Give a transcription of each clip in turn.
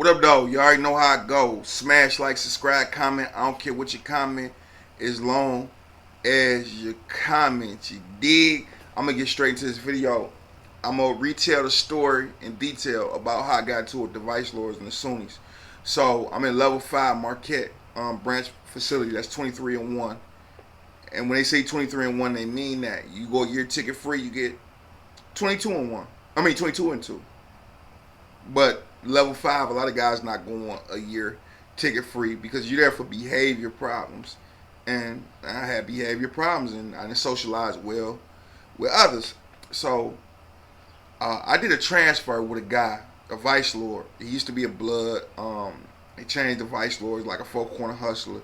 What up, though? You already know how it goes. Smash, like, subscribe, comment. I don't care what your comment, as long as your comment. You dig? I'm gonna get straight into this video. I'm gonna retell the story in detail about how I got into it with the Vice Lords and the Sunnis. So I'm in level 5 Marquette branch facility. That's 23 and 1. And when they say 23 and 1, they mean that you go year ticket free, you get 22 and 1. I mean 22 and 2. But level 5, a lot of guys not going a year ticket free because you're there for behavior problems. And I had behavior problems, and I didn't socialize well with others. So I did a transfer with a guy, a Vice Lord. He used to be a Blood. They changed the Vice Lords like a four-corner hustler.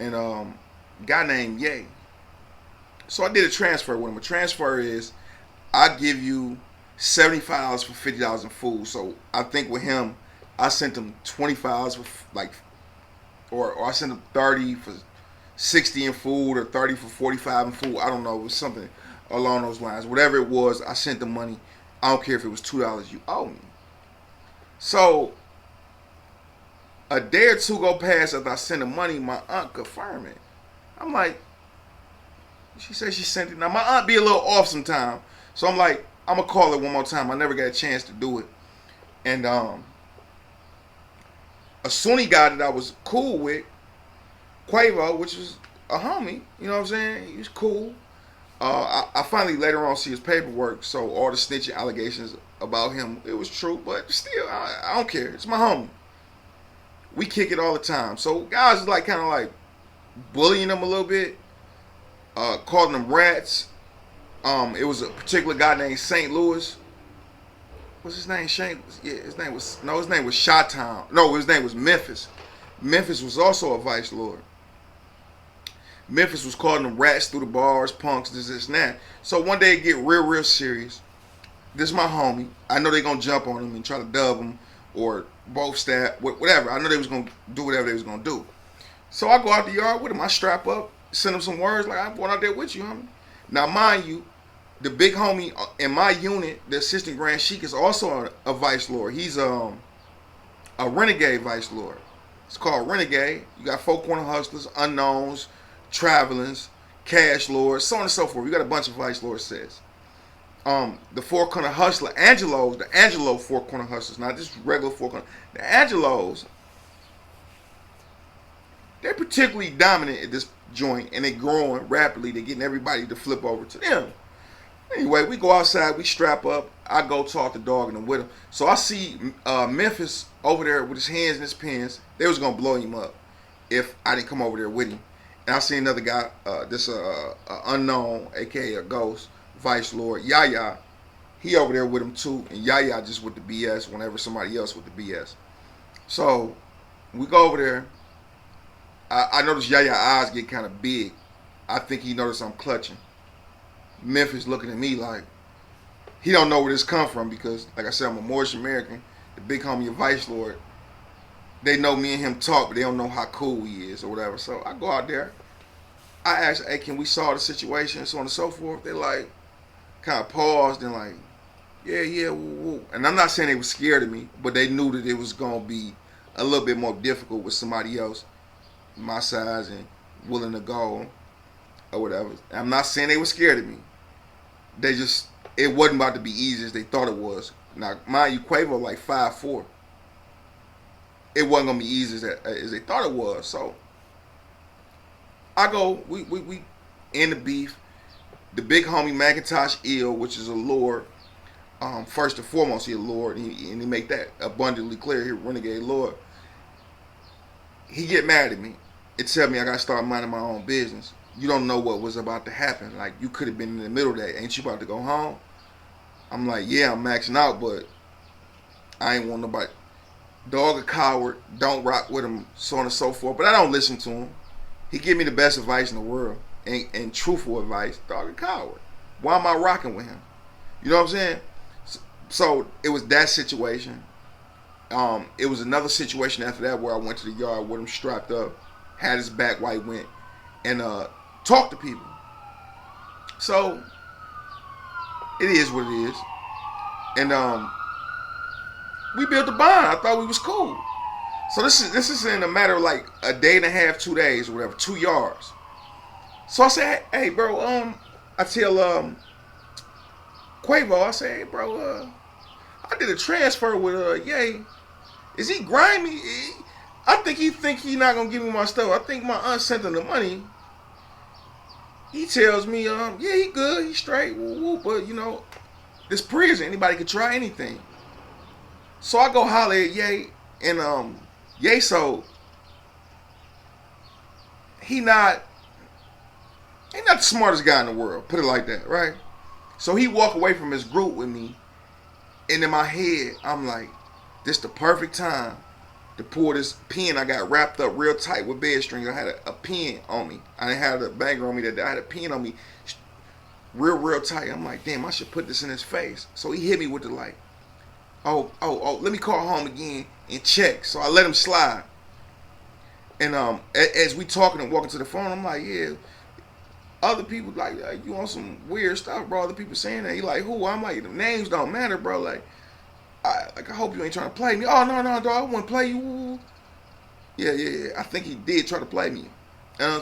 And a guy named Ye. So I did a transfer with him. A transfer is I give you $75 for $50 in food. So I think with him, I sent him $25 for or I sent him 30 for 60 in food, or 30 for 45 in food. I don't know. It was something along those lines. Whatever it was, I sent the money. I don't care if it was $2 you owe me. So a day or two go past after I sent the money, my aunt confirmed it. I'm like, she said she sent it. Now my aunt be a little off sometime, so I'm like, I'm gonna call her one more time. I never got a chance to do it. And a Sunni guy that I was cool with, Quavo, which was a homie, you know what I'm saying? He was cool. I finally later on see his paperwork, so all the snitching allegations about him, it was true, but still, I don't care. It's my homie. We kick it all the time. So guys is like kind of like bullying him a little bit, calling them rats. It was a particular guy named St. Louis. What's his name? Shane? Yeah, his name was Chi-Town. No, his name was Memphis. Memphis was also a Vice Lord. Memphis was calling them rats through the bars, punks, this, and that. So one day it get real serious. This is my homie. I know they gonna jump on him and try to dub him or both stab, whatever. I know they was gonna do whatever they was gonna do. So I go out the yard with him. I strap up, send him some words like, I'm going out there with you, homie. Now, mind you, the big homie in my unit, the assistant Grand Sheik, is also a Vice Lord. He's a renegade Vice Lord. It's called Renegade. You got four corner hustlers, unknowns, travelers, cash lords, so on and so forth. You got a bunch of Vice Lord sets. The four corner hustler, the Angelo four corner hustlers, not just regular four corner. The Angelos, they're particularly dominant at this joint, and they're growing rapidly. They're getting everybody to flip over to them. Anyway, we go outside, we strap up. I go talk to Dog and them with him. So I see Memphis over there with his hands in his pants. They was gonna blow him up if I didn't come over there with him. And I see another guy, this unknown, aka a ghost, Vice Lord, Yaya. He over there with him too, and Yaya just with the BS whenever somebody else with the BS. So we go over there. I notice Yaya eyes get kind of big. I think he noticed I'm clutching. Memphis looking at me like he don't know where this come from because, like I said, I'm a Moorish American. The big homie of Vice Lord. They know me and him talk, but they don't know how cool he is or whatever. So I go out there. I ask, hey, can we solve the situation, so on and so forth. They like kind of paused and like, yeah, woo. And I'm not saying they were scared of me, but they knew that it was gonna be a little bit more difficult with somebody else my size and willing to go or whatever. I'm not saying they were scared of me. It wasn't about to be easy as they thought it was. Now, mind you, Quavo like 5'4". It wasn't gonna be easy as they thought it was. So I go, we in the beef. The big homie Macintosh Ill, which is a lord. First and foremost, he a lord, and he make that abundantly clear. He renegade lord. He get mad at me. It tell me I gotta start minding my own business. You don't know what was about to happen. Like, you could have been in the middle of that. Ain't you about to go home? I'm like, yeah, I'm maxing out, but I ain't want nobody. Dog a coward, don't rock with him, so on and so forth. But I don't listen to him. He give me the best advice in the world, and truthful advice. Dog a coward. Why am I rocking with him? You know what I'm saying? So it was that situation. It was another situation after that where I went to the yard with him strapped up, had his back while he went, and talked to people. So it is what it is. And we built a bond. I thought we was cool. So this is in a matter of like a day and a half, 2 days, or whatever, 2 yards. So I said, hey, bro, I tell Quavo, I say, hey, bro, I did a transfer with Ye. Is he grimy? I think he not gonna give me my stuff. I think my aunt sent him the money. He tells me, yeah, he good, he straight, woo woo, but you know, this prison, anybody can try anything. So I go holler at Ye, and Ye, so he not the smartest guy in the world, put it like that, right? So he walk away from his group with me, and in my head, I'm like, this the perfect time to pull this pen I got wrapped up real tight with bed strings. I had a pen on me. I didn't have a banger on me that day. I had a pen on me real tight. I'm like, damn, I should put this in his face. So he hit me with the like, oh, let me call home again and check. So I let him slide. And as we talking and walking to the phone, I'm like, yeah, other people like you on some weird stuff, bro. Other people saying that. He like, who? I'm like, the names don't matter, bro. Like, I hope you ain't trying to play me. Oh, no, dog, I wouldn't play you. Yeah. I think he did try to play me.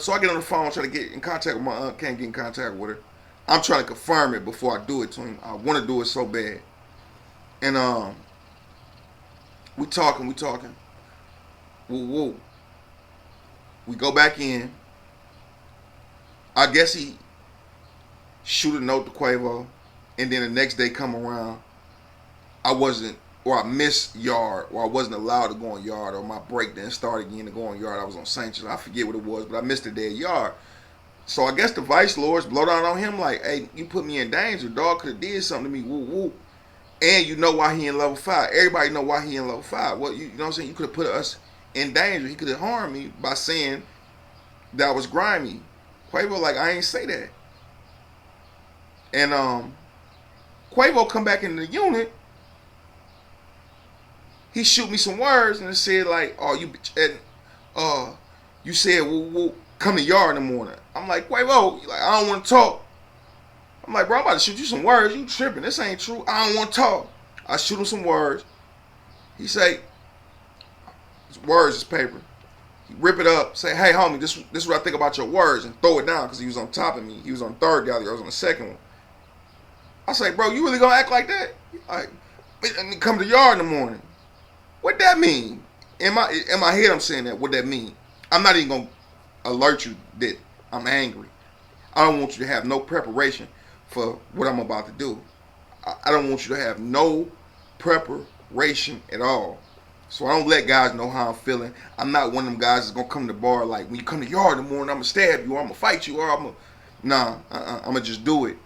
So I get on the phone, try to get in contact with my aunt. Can't get in contact with her. I'm trying to confirm it before I do it to him. I want to do it so bad. And we talking. Woo. We go back in. I guess he shoot a note to Quavo, and then the next day come around, I missed yard, or I wasn't allowed to go on yard, or my break didn't start again to go on yard. I was on sanctions. I forget what it was, but I missed a day of yard. So I guess the vice lords blow down on him like, hey, you put me in danger. Dog could have did something to me. Woo woo. And you know why he in level 5. Everybody know why he in level 5. Well, you know what I'm saying? You could have put us in danger. He could have harmed me by saying that I was grimy. Quavo like, I ain't say that. And Quavo come back in the unit. He shoot me some words and it said like, oh, you said we'll come to yard in the morning. I'm like, Quavo, like, I don't want to talk. I'm like, bro, I'm about to shoot you some words. You tripping? This ain't true. I don't want to talk. I shoot him some words. He say, words is paper. He rip it up, say, hey, homie, this is what I think about your words, and throw it down because he was on top of me. He was on the third gallery. I was on the second one. I say, bro, you really gonna act like that? Like, and come to yard in the morning. What that mean? In my head, I'm saying that. What that mean? I'm not even gonna alert you that I'm angry. I don't want you to have no preparation for what I'm about to do. I don't want you to have no preparation at all. So I don't let guys know how I'm feeling. I'm not one of them guys that's gonna come to the bar like, when you come to yard in the morning, I'm gonna stab you, or I'm gonna fight you, or I'm gonna just do it.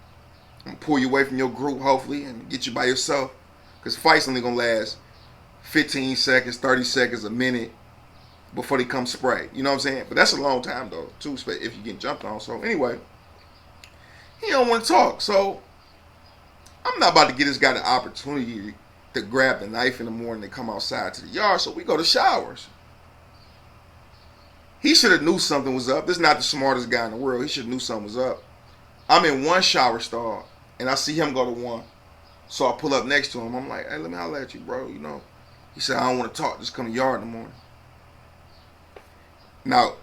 I'm gonna pull you away from your group, hopefully, and get you by yourself. Because fights only gonna last 15 seconds, 30 seconds, a minute before they come spray. You know what I'm saying? But that's a long time though, too, if you get jumped on. So anyway, he don't want to talk. So I'm not about to give this guy the opportunity to grab the knife in the morning and come outside to the yard. So we go to showers. He should have knew something was up. This is not the smartest guy in the world. He should have knew something was up. I'm in one shower stall and I see him go to one. So I pull up next to him. I'm like, hey, let me holler at you, bro. You know. He said, I don't want to talk. Just come to yard in the morning. Now,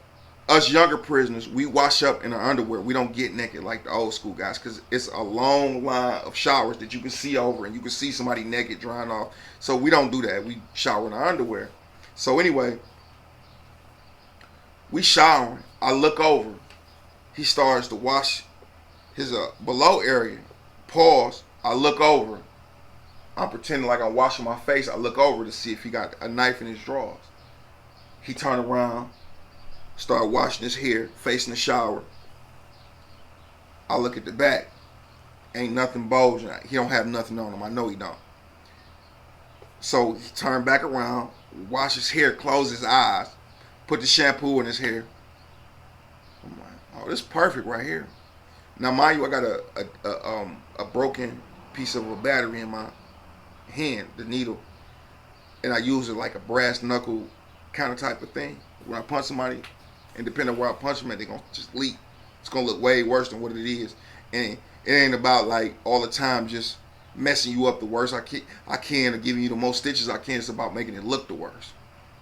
us younger prisoners, we wash up in our underwear. We don't get naked like the old school guys because it's a long line of showers that you can see over and you can see somebody naked drying off. So we don't do that. We shower in our underwear. So anyway, we showering. I look over. He starts to wash his below area. Pause. I look over. I'm pretending like I'm washing my face. I look over to see if he got a knife in his drawers. He turned around, started washing his hair, facing the shower. I look at the back. Ain't nothing bulging. He don't have nothing on him. I know he don't. So he turned back around, washed his hair, closed his eyes, put the shampoo in his hair. I'm like, oh, this is perfect right here. Now, mind you, I got a broken piece of a battery in my hand, the needle, and I use it like a brass knuckle kind of type of thing. When I punch somebody, and depending on where I punch them at, they're gonna just leak. It's gonna look way worse than what it is, and it ain't about like all the time just messing you up the worst I can or giving you the most stitches I can. It's about making it look the worst.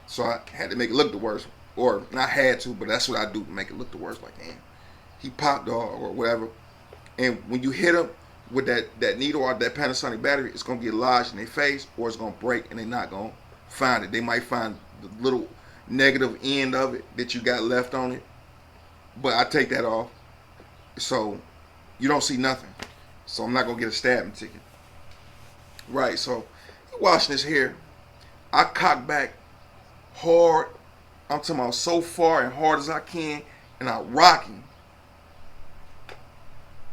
So I had to make it look the worst. Or not had to, but that's what I do to make it look the worst. Like, damn, he popped dog or whatever. And when you hit them with that needle or that Panasonic battery, it's going to get lodged in their face or it's going to break and they're not going to find it. They might find the little negative end of it that you got left on it. But I take that off. So you don't see nothing. So I'm not going to get a stabbing ticket. Right, so he washing his hair. I cock back hard. I'm talking about so far and hard as I can, and I rock him.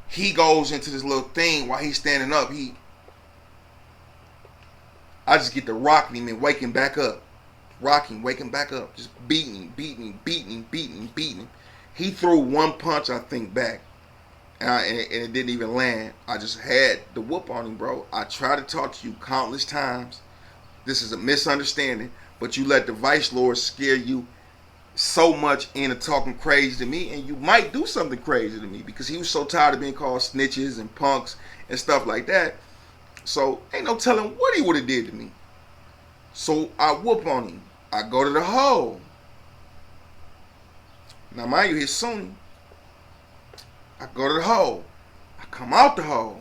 He goes into this little thing while he's standing up. I just get to rocking him and wake him back up. Rocking, wake him back up. Just beating him. He threw one punch, I think, back. And it didn't even land. I just had the whoop on him, bro. I tried to talk to you countless times. This is a misunderstanding. But you let the vice lord scare you so much into talking crazy to me, and you might do something crazy to me because he was so tired of being called snitches and punks and stuff like that. So ain't no telling what he would have did to me. So I whoop on him. I go to the hole. Now mind you, he's Sunni. I go to the hole. I come out the hole.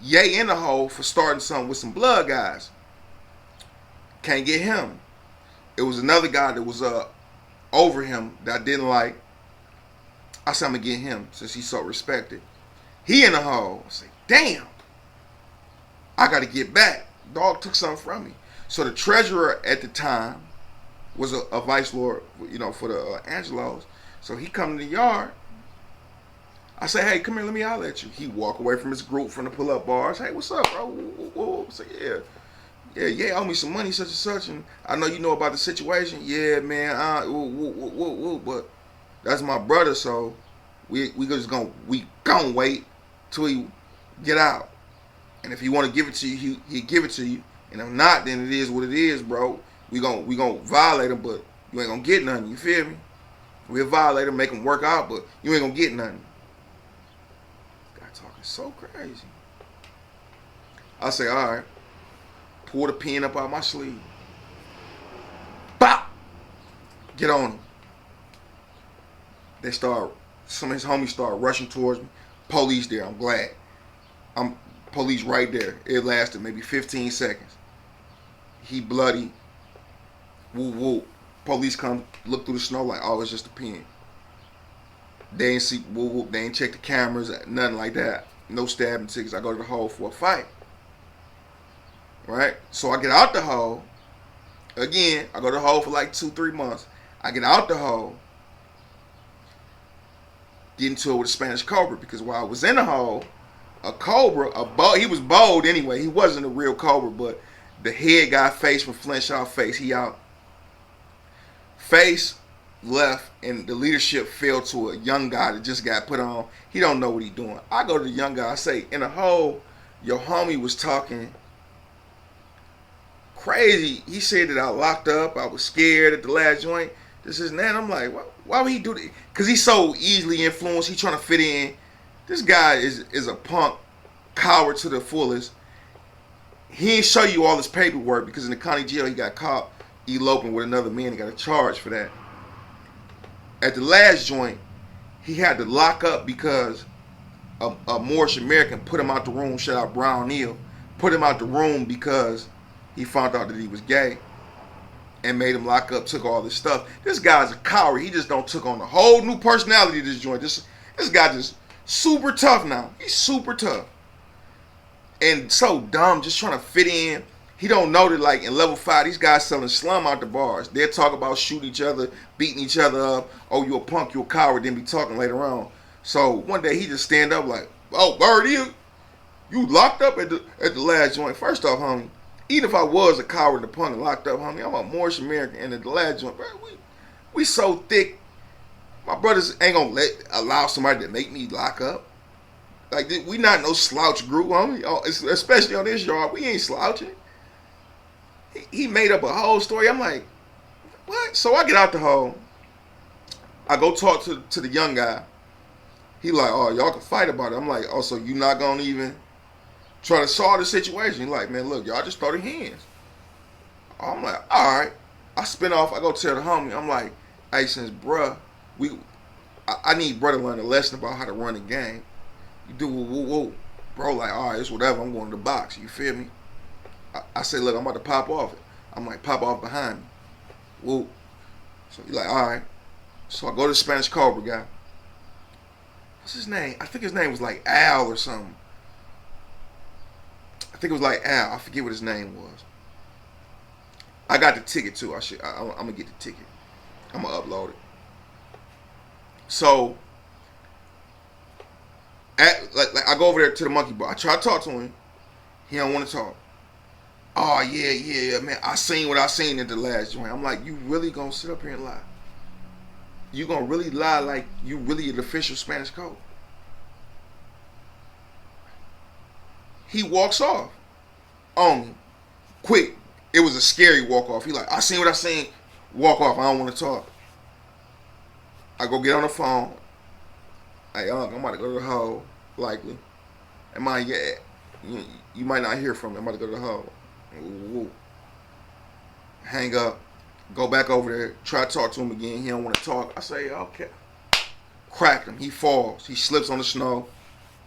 Yay in the hole for starting something with some blood guys. Can't get him. It was another guy that was over him that I didn't like. I said I'm gonna get him since he's so respected. He in the hole. I say, damn. I gotta get back. Dog took something from me. So the treasurer at the time was a vice lord, for the Angelos. So he come to the yard. I say, hey, come here, let me holler at you. He walk away from his group from the pull-up bars. Hey, what's up, bro? I say, yeah, owe me some money, such and such, and I know you know about the situation. Yeah, man, but that's my brother, so we gonna wait till he get out. And if he want to give it to you, he give it to you. And if not, then it is what it is, bro. We gonna violate him, but you ain't gonna get nothing. You feel me? We'll violate him, make him work out, but you ain't gonna get nothing. Guy talking so crazy. I say, all right. Pull the pen up out my sleeve. Bop! Get on him. Some of his homies start rushing towards me. Police there, I'm glad. Police right there. It lasted maybe 15 seconds. He bloody. Woo woo. Police come look through the snow like, oh, it's just a pen. They ain't see woo woo. They ain't check the cameras, nothing like that. No stabbing tickets. I go to the hole for a fight. Right? So I get out the hole. Again, I go to the hole for like 2-3 months. I get out the hole. Get into it with a Spanish Cobra because while I was in the hole, a Cobra, he was bold anyway. He wasn't a real Cobra, but the head guy face from Flintshire face, he out. Face left and the leadership fell to a young guy that just got put on. He don't know what he doing. I go to the young guy, I say, in the hole, your homie was talking crazy. He said that I locked up. I was scared at the last joint. This is that. I'm like, why would he do that? Because he's so easily influenced. He's trying to fit in. This guy is a punk, coward to the fullest. He ain't show you all his paperwork because in the county jail he got caught eloping with another man. He got a charge for that. At the last joint, he had to lock up because a Moorish American put him out the room. Shout out Brown Neal. Put him out the room because he found out that he was gay and made him lock up, took all this stuff. This guy's a coward. He just don't took on a whole new personality to this joint. This guy just super tough now. He's super tough. And so dumb, just trying to fit in. He don't know that like in level 5, these guys selling slum out the bars. They'll talk about shooting each other, beating each other up. Oh, you a punk, you a coward, then be talking later on. So one day he just stand up like, oh, Bird, you locked up at the last joint. First off, homie, even if I was a coward and a punk and locked up, homie, I'm a Moorish American and at the last joint, bro, we so thick. My brothers ain't gonna allow somebody to make me lock up. Like, we not no slouch group, homie. Especially on this yard, we ain't slouching. He made up a whole story. I'm like, what? So I get out the hole. I go talk to the young guy. He like, oh, y'all can fight about it. I'm like, oh, so you not gonna even Try to solve the situation. He like, man, look, y'all just throw their hands. I'm like, all right. I spin off. I go tell the homie. I'm like, hey, since bruh, I need bruh to learn a lesson about how to run the game. You do woo woo woo. Bro, like, all right, it's whatever. I'm going to the box. You feel me? I say, look, I'm about to pop off it. I'm like, pop off behind me. Woo. So he like, all right. So I go to the Spanish Cobra guy. What's his name? I think his name was like Al or something. I think it was like Al. I forget what his name was. I got the ticket too. I'm gonna get the ticket. I'm gonna upload it. So, like I go over there to the monkey bar. I try to talk to him. He don't want to talk. Oh yeah, man. I seen what I seen at the last joint. I'm like, you really gonna sit up here and lie? You gonna really lie like you really an official Spanish code? He walks off on me, quick. It was a scary walk off. He like, I seen what I seen. Walk off. I don't want to talk. I go get on the phone. Hey, I'm about to go to the hole, likely. You might not hear from me. I'm about to go to the hole. Woo. Hang up. Go back over there. Try to talk to him again. He don't want to talk. I say, okay. Crack him. He falls. He slips on the snow.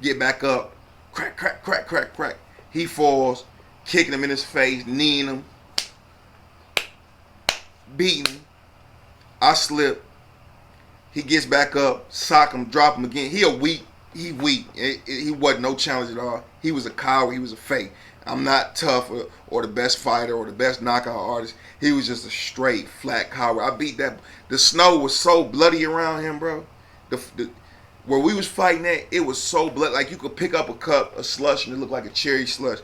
Get back up. Crack, crack, crack, crack, crack. He falls. Kicking him in his face. Kneeing him. Beating him. I slip. He gets back up. Sock him. Drop him again. He weak. He wasn't no challenge at all. He was a coward. He was a fake. I'm not tough or the best fighter or the best knockout artist. He was just a straight, flat coward. I beat that. The snow was so bloody around him, bro. Where we was fighting at, it was so bloody. Like you could pick up a cup of slush and it looked like a cherry slush.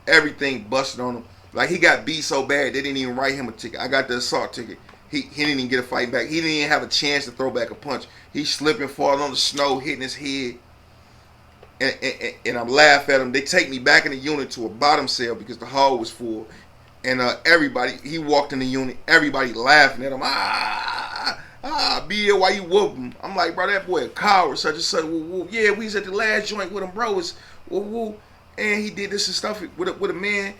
Everything busted on him. Like he got beat so bad, they didn't even write him a ticket. I got the assault ticket. He didn't even get a fight back. He didn't even have a chance to throw back a punch. He slipping, falling on the snow, hitting his head. And I'm laughing at him. They take me back in the unit to a bottom cell because the hall was full. And everybody, he walked in the unit, everybody laughing at him. B.L., why you whooping? I'm like, bro, that boy a coward, such and such. Woo, woo. Yeah, we was at the last joint with him, bro. It's woo, woo. And he did this and stuff with a man.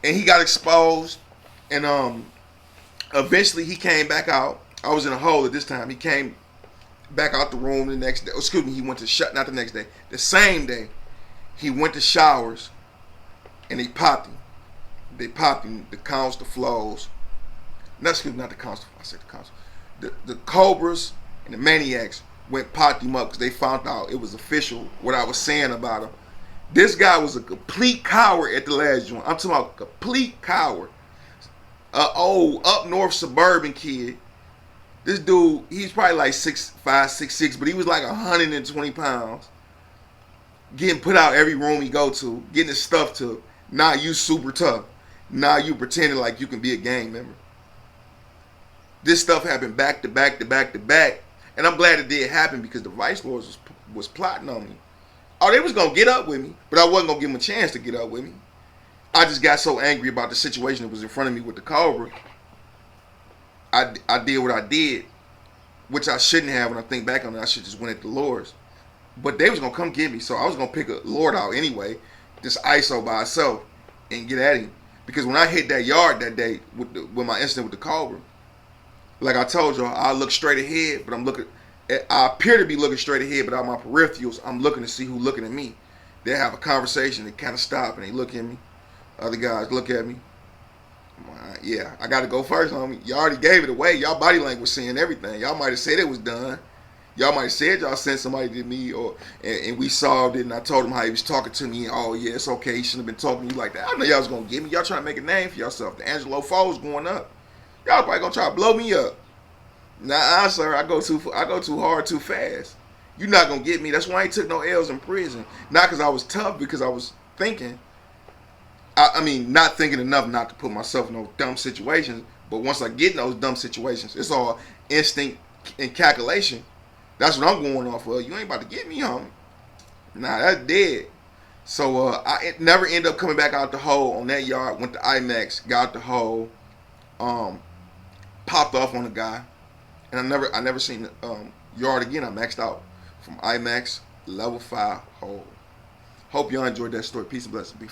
And he got exposed. And eventually he came back out. I was in a hole at this time. He came back out the room the next day. Excuse me, he went to not the next day. The same day, he went to showers and they popped him. They popped him, the counts, the flows. No, excuse me, not the counts. I said the counts. The Cobras and the Maniacs went popped him up because they found out it was official what I was saying about him. This guy was a complete coward at the last joint. I'm talking about a complete coward. Old up north suburban kid. This dude, he's probably like 6'5", 6'6", but he was like 120 pounds. Getting put out every room he go to, getting his stuff to. Now you super tough. Now you pretending like you can be a gang member. This stuff happened back to back to back to back. And I'm glad it did happen because the Vice Lords was plotting on me. Oh, they was going to get up with me, but I wasn't going to give them a chance to get up with me. I just got so angry about the situation that was in front of me with the Cobra. I did what I did, which I shouldn't have. When I think back on it, I should just went at the Lords. But they was going to come get me, so I was going to pick a Lord out anyway, just ISO by itself, and get at him. Because when I hit that yard that day with my incident with the Cobra, like I told y'all, I look straight ahead, but I appear to be looking straight ahead, but out my peripherals, I'm looking to see who's looking at me. They have a conversation, they kind of stop, and they look at me. Other guys look at me. Yeah, I got to go first, homie. Y'all already gave it away. Y'all body language saying everything. Y'all might have said it was done. Y'all might have said y'all sent somebody to me, and we solved it, and I told him how he was talking to me. Oh, yeah, it's okay. He shouldn't have been talking to you like that. I know y'all was going to get me. Y'all trying to make a name for yourself. The Angelo Foe's going up. Y'all probably going to try to blow me up. Nah, sir, I go too hard too fast. You're not going to get me. That's why I ain't took no L's in prison. Not because I was tough, because I was thinking. I mean, not thinking enough not to put myself in those dumb situations. But once I get in those dumb situations, it's all instinct and calculation. That's what I'm going off of. You ain't about to get me, homie. Nah, that's dead. So I never end up coming back out the hole on that yard. Went to IMAX, got out the hole, popped off on a guy, and I never seen the yard again. I maxed out from IMAX level 5 hole. Hope y'all enjoyed that story. Peace and blessings. Be